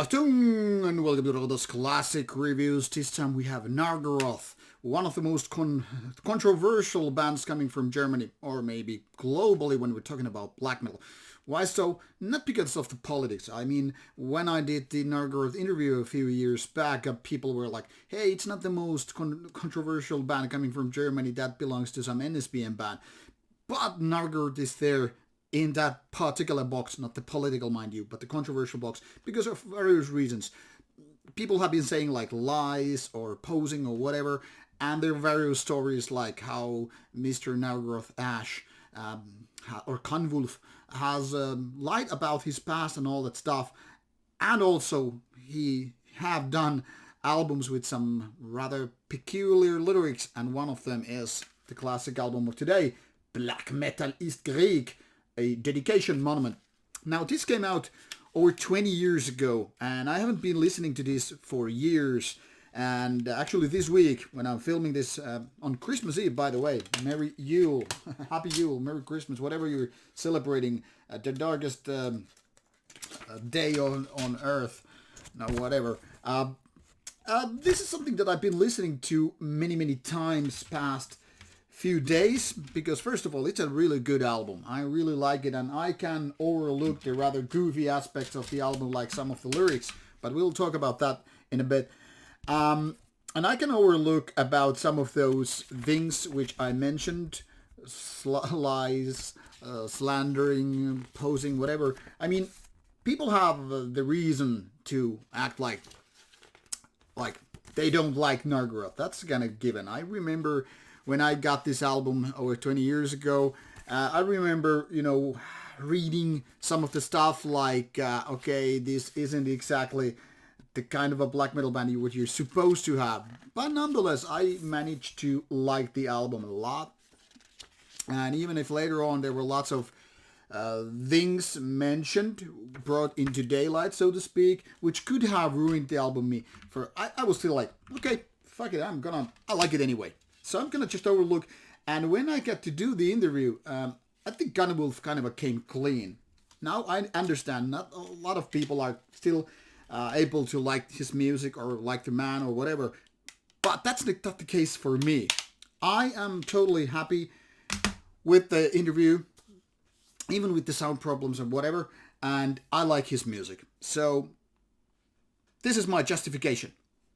Achtung, and welcome to Rauta's Classic Reviews. This time we have Nargaroth, one of the most controversial bands coming from Germany, or maybe globally when we're talking about black metal. Why so? Not because of the politics. I mean, when I did the Nargaroth interview a few years back, people were like, hey, it's not the most controversial band coming from Germany, that belongs to some NSBM band. But Nargaroth is there in that particular box, not the political, mind you, but the controversial box, because of various reasons. People have been saying like lies or posing or whatever, and there are various stories like how Mr. Nargaroth Ash or Conwulf has lied about his past and all that stuff, and also he have done albums with some rather peculiar lyrics, and one of them is the classic album of today, Black Metal Ist Krieg, a dedication monument. Now, this came out over 20 years ago, and I haven't been listening to this for years. And actually this week, when I'm filming this on Christmas Eve, by the way, Merry Yule, Happy Yule, Merry Christmas, whatever you're celebrating, the darkest day on Earth, no, whatever. This is something that I've been listening to many times past few days, because first of all, it's a really good album. I really like it, and I can overlook the rather goofy aspects of the album, like some of the lyrics, but we'll talk about that in a bit. And I can overlook about some of those things which I mentioned, lies, slandering, posing, whatever. I mean, people have the reason to act like they don't like Nargaroth. That's kind of given. I remember when I got this album over 20 years ago, I remember, reading some of the stuff like, okay, this isn't exactly the kind of a black metal band what you're supposed to have. But nonetheless, I managed to like the album a lot. And even if later on there were lots of things mentioned, brought into daylight, so to speak, which could have ruined the album I was still like, okay, fuck it, I like it anyway. So I'm going to just overlook. And when I got to do the interview, I think Conwulf kind of came clean. Now I understand not a lot of people are still able to like his music or like the man or whatever. But that's not the case for me. I am totally happy with the interview, even with the sound problems and whatever. And I like his music. So this is my justification.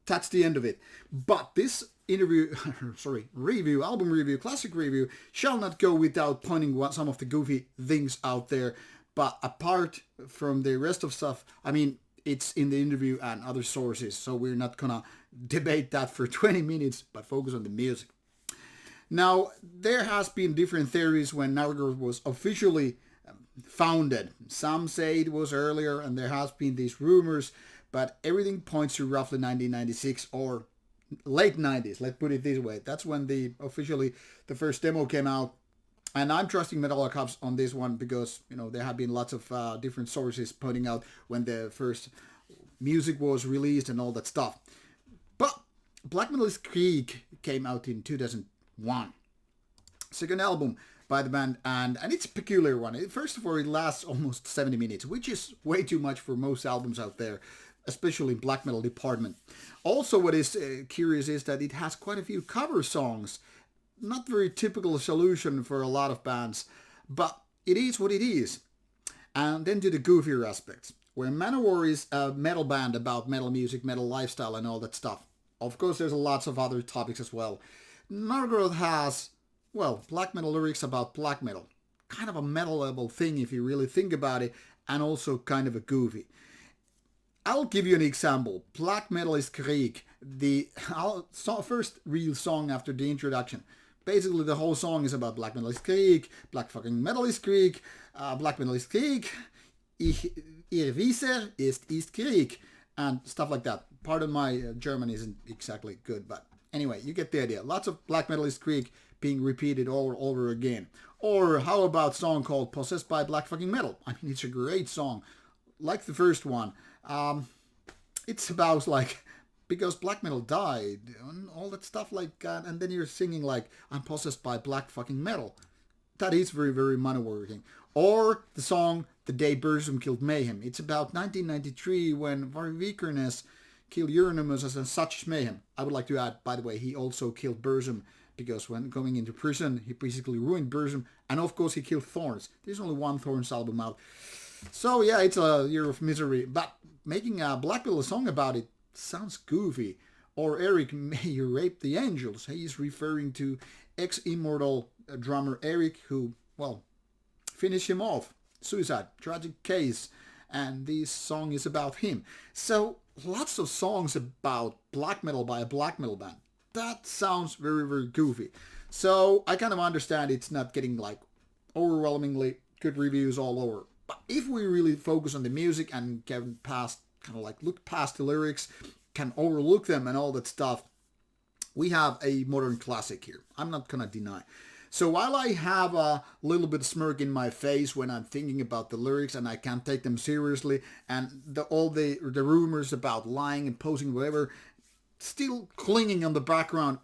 That's the end of it. But this album review, classic review, shall not go without pointing some of the goofy things out there. But apart from the rest of stuff, I mean, it's in the interview and other sources, so we're not gonna debate that for 20 minutes, but focus on the music. Now, there has been different theories when Nargaroth was officially founded. Some say it was earlier, and there has been these rumors, but everything points to roughly 1996 or late 90s, let's put it this way. That's when the first demo came out. And I'm trusting Metal Archives on this one because, there have been lots of different sources pointing out when the first music was released and all that stuff. But Black Metal Ist Krieg came out in 2001. Second album by the band, and it's a peculiar one. First of all, it lasts almost 70 minutes, which is way too much for most albums out there, especially in black metal department. Also, what is curious is that it has quite a few cover songs. Not very typical solution for a lot of bands, but it is what it is. And then to the goofier aspects, where Manowar is a metal band about metal music, metal lifestyle, and all that stuff. Of course, there's lots of other topics as well. Nargaroth has, black metal lyrics about black metal. Kind of a metal level thing if you really think about it, and also kind of a goofy. I'll give you an example. Black Metal Ist Krieg, the first real song after the introduction. Basically, the whole song is about Black Metal Ist Krieg, Black fucking Metal Ist Krieg, Black Metal Ist Krieg, Ihr Wieser ist Krieg, and stuff like that. Pardon my German isn't exactly good, but anyway, you get the idea. Lots of Black Metal Ist Krieg being repeated all over again. Or how about a song called Possessed by Black fucking Metal? I mean, it's a great song. Like the first one. It's about because black metal died and all that stuff like that, and then you're singing like I'm possessed by black fucking metal. That is very Manowar thing. Or the song The Day Burzum Killed Mayhem. It's about 1993 when Vikernes killed Euronymous as such mayhem. I would like to add, by the way, he also killed Burzum because when going into prison, he basically ruined Burzum. And of course, he killed Thorns. There's only one Thorns album out. So yeah, it's a year of misery. But making a Black Metal song about it sounds goofy. Or Eric, may you rape the angels. He is referring to ex-Immortal drummer Eric, who, well, finished him off. Suicide, tragic case. And this song is about him. So lots of songs about black metal by a black metal band. That sounds very, very goofy. So I kind of understand it's not getting like overwhelmingly good reviews all over. But if we really focus on the music and can past, kind of like look past the lyrics, can overlook them and all that stuff, we have a modern classic here. I'm not gonna deny. So while I have a little bit of smirk in my face when I'm thinking about the lyrics and I can't take them seriously, and all the rumors about lying and posing whatever still clinging on the background,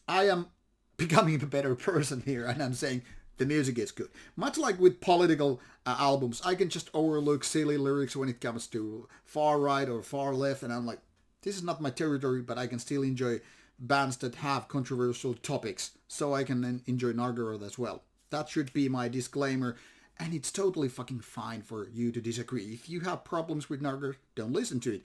I am becoming a better person here, and I'm saying the music is good. Much like with political albums, I can just overlook silly lyrics when it comes to far right or far left, and I'm like, this is not my territory, but I can still enjoy bands that have controversial topics, so I can enjoy Nargaroth as well. That should be my disclaimer, and it's totally fucking fine for you to disagree. If you have problems with Nargaroth, don't listen to it.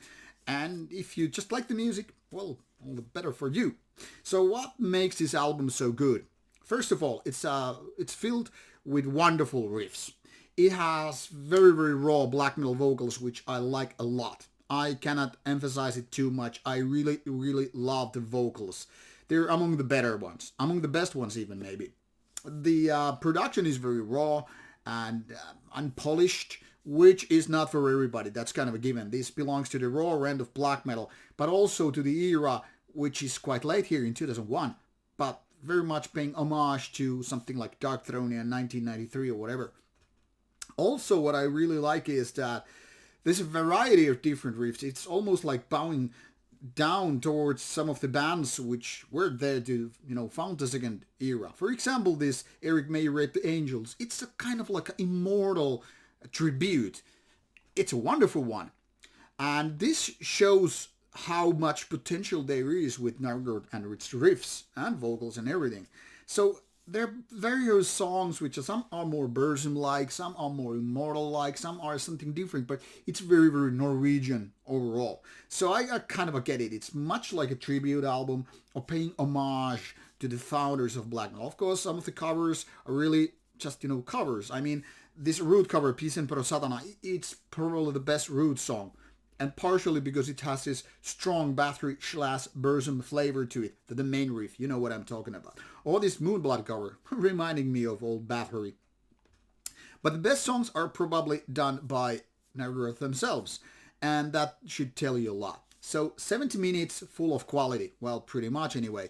And if you just like the music, well, all the better for you. So what makes this album so good? First of all, it's filled with wonderful riffs. It has very, very raw black metal vocals, which I like a lot. I cannot emphasize it too much. I really, really love the vocals. They're among the better ones. Among the best ones even, maybe. The production is very raw and unpolished, which is not for everybody. That's kind of a given. This belongs to the raw end of black metal, but also to the era, which is quite late here in 2001, but very much paying homage to something like Dark Throne in 1993 or whatever. Also, what I really like is that there's a variety of different riffs. It's almost like bowing down towards some of the bands which were there to, found the second era. For example, this Eric May Rape the Angels. It's a kind of like an immortal tribute. It's a wonderful one. And this shows how much potential there is with Nargaroth and its riffs and vocals and everything. So there are various songs which some are more Burzum-like, some are more Immortal-like, some are something different, but it's very, very Norwegian overall. So I kind of get it. It's much like a tribute album or paying homage to the founders of black metal. Of course, some of the covers are really just, covers. I mean, this Root cover, Pisen Pro Satana, it's probably the best Root song. And partially because it has this strong Bathory / Burzum flavor to it, the main riff, you know what I'm talking about. Or this Moonblood cover, reminding me of old Bathory. But the best songs are probably done by Nargaroth themselves, and that should tell you a lot. So 70 minutes full of quality, well, pretty much anyway.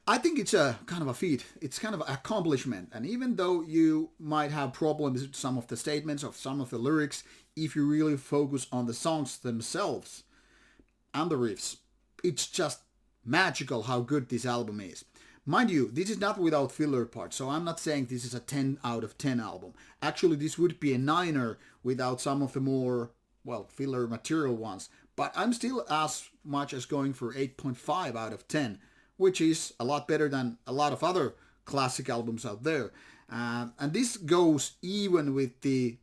I think it's a kind of a feat. It's kind of an accomplishment. And even though you might have problems with some of the statements of some of the lyrics, if you really focus on the songs themselves and the riffs, it's just magical how good this album is. Mind you, this is not without filler parts, so I'm not saying this is a 10 out of 10 album. Actually, this would be a 9er without some of the more, filler material ones. But I'm still as much as going for 8.5 out of 10, which is a lot better than a lot of other classic albums out there. And this goes even with the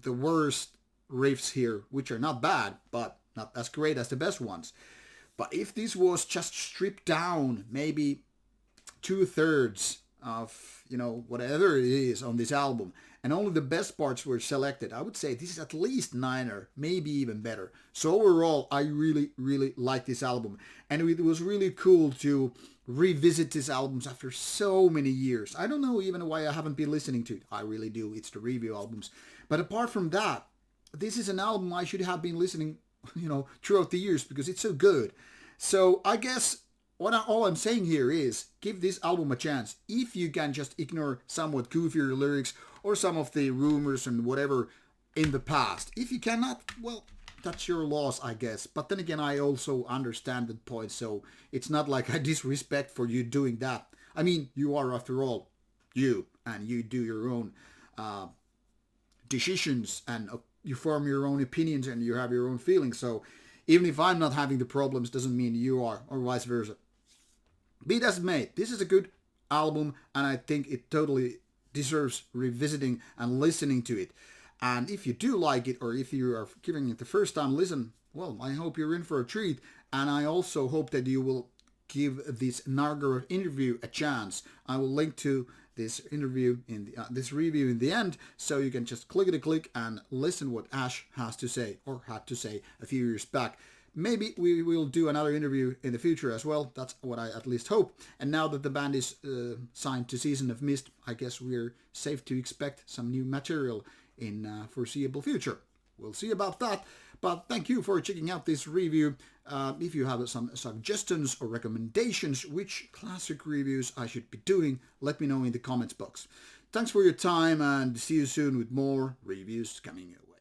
worst riffs here, which are not bad, but not as great as the best ones. But if this was just stripped down, maybe 2/3 of, whatever it is on this album, and only the best parts were selected, I would say this is at least 9er, maybe even better. So overall, I really, really like this album. And it was really cool to revisit these albums after so many years. I don't know even why I haven't been listening to it. I really do. It's the review albums. But apart from that, this is an album I should have been listening, throughout the years because it's so good. So I guess all I'm saying here is give this album a chance. If you can just ignore somewhat goofier lyrics or some of the rumors and whatever in the past. If you cannot, well, that's your loss, I guess. But then again, I also understand the point, so it's not like I disrespect for you doing that. I mean, you are, after all, you, and you do your own decisions and you form your own opinions and you have your own feelings. So even if I'm not having the problems, doesn't mean you are, or vice versa. Be it as it may, this is a good album, and I think it totally deserves revisiting and listening to it. And if you do like it, or if you are giving it the first time listen, well, I hope you're in for a treat. And I also hope that you will give this Nargaroth interview a chance. I will link to this interview in this review in the end, so you can just click and listen what Ash has to say, or had to say a few years back. Maybe we will do another interview in the future as well. That's what I at least hope. And now that the band is signed to Season of Mist, I guess we're safe to expect some new material in foreseeable future. We'll see about that. But thank you for checking out this review. If you have some suggestions or recommendations which classic reviews I should be doing, let me know in the comments box. Thanks for your time, and see you soon with more reviews coming your way.